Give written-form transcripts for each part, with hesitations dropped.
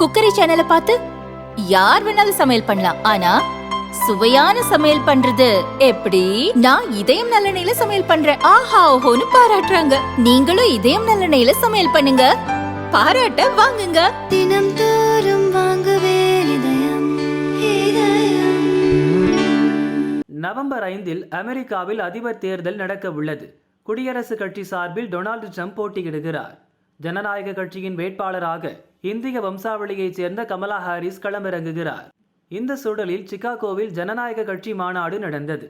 Cookery சேனலை பார்த்து யார் வேணாலும் சமையல் பண்ணலாம். ஆனா சுவையான சமையல் பண்றது எப்படி? நான் இதயம் நல்லெண்ணெயில சமையல் பண்றேன். ஆஹா ஓஹோன்னு பாராட்டுறாங்க. நீங்களும் இதயம் நல்லெண்ணெயில சமையல் பண்ணுங்க, பாராட்ட வாங்குங்க. தினம் தோறும் வாங்குவே இதயம் இதயம். நவம்பர் 5 அமெரிக்காவில் அதிபர் தேர்தல் நடக்க உள்ளது. குடியரசுக் கட்சி சார்பில் டொனால்டு ட்ரம்ப் போட்டியிடுகிறார். ஜனநாயக கட்சியின் வேட்பாளராக இந்திய வம்சாவளியைச் சேர்ந்த கமலா ஹாரிஸ் களமிறங்குகிறார். இந்த சூழலில் சிகாகோவில் ஜனநாயக கட்சி மாநாடு நடந்தது.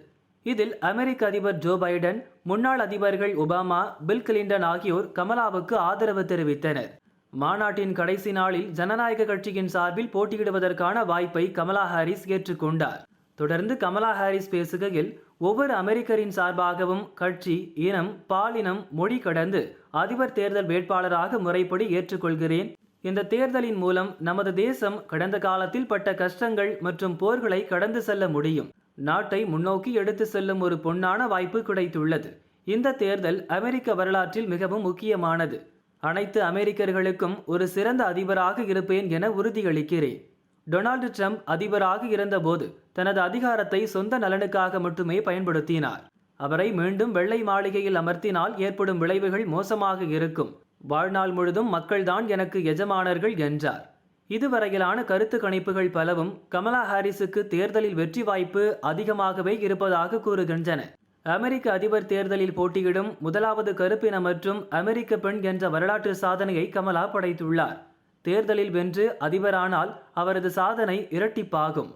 இதில் அமெரிக்க அதிபர் ஜோ பைடன், முன்னாள் அதிபர்கள் ஒபாமா, பில் கிளின்டன் ஆகியோர் கமலாவுக்கு ஆதரவு தெரிவித்தனர். மாநாட்டின் கடைசி நாளில் ஜனநாயக கட்சியின் சார்பில் போட்டியிடுவதற்கான வாய்ப்பை கமலா ஹாரிஸ் ஏற்றுக்கொண்டார். தொடர்ந்து கமலா ஹாரிஸ் பேசுகையில், ஒவ்வொரு அமெரிக்கரின் சார்பாகவும் கட்சி, இனம், பாலினம், மொழி கடந்து அதிபர் தேர்தல் வேட்பாளராக முறைப்படி ஏற்றுக்கொள்கிறேன். இந்த தேர்தலின் மூலம் நமது தேசம் கடந்த காலத்தில் பட்ட கஷ்டங்கள் மற்றும் போர்களை கடந்து செல்ல முடியும். நாட்டை முன்னோக்கி எடுத்து செல்லும் ஒரு பொன்னான வாய்ப்பு கிடைத்துள்ளது. இந்த தேர்தல் அமெரிக்க வரலாற்றில் மிகவும் முக்கியமானது. அனைத்து அமெரிக்கர்களுக்கும் ஒரு சிறந்த அதிபராக இருப்பேன் என உறுதியளிக்கிறேன். டொனால்டு ட்ரம்ப் அதிபராக இருந்தபோது தனது அதிகாரத்தை சொந்த நலனுக்காக மட்டுமே பயன்படுத்தினார். அவரை மீண்டும் வெள்ளை மாளிகையில் அமர்த்தினால் ஏற்படும் விளைவுகள் மோசமாக இருக்கும். வாழ்நாள் முழுதும் மக்கள்தான் எனக்கு எஜமானர்கள் என்றார். இதுவரையிலான கருத்து கணிப்புகள் பலவும் கமலா ஹாரிஸுக்கு தேர்தலில் வெற்றி வாய்ப்பு அதிகமாகவே இருப்பதாக கூறுகின்றன. அமெரிக்க அதிபர் தேர்தலில் போட்டியிடும் முதலாவது கருப்பின மற்றும் அமெரிக்க பெண் என்ற வரலாற்று சாதனையை கமலா படைத்துள்ளார். தேர்தலில் வென்று அதிபரானால் அவரது சாதனை இரட்டிப்பாகும்.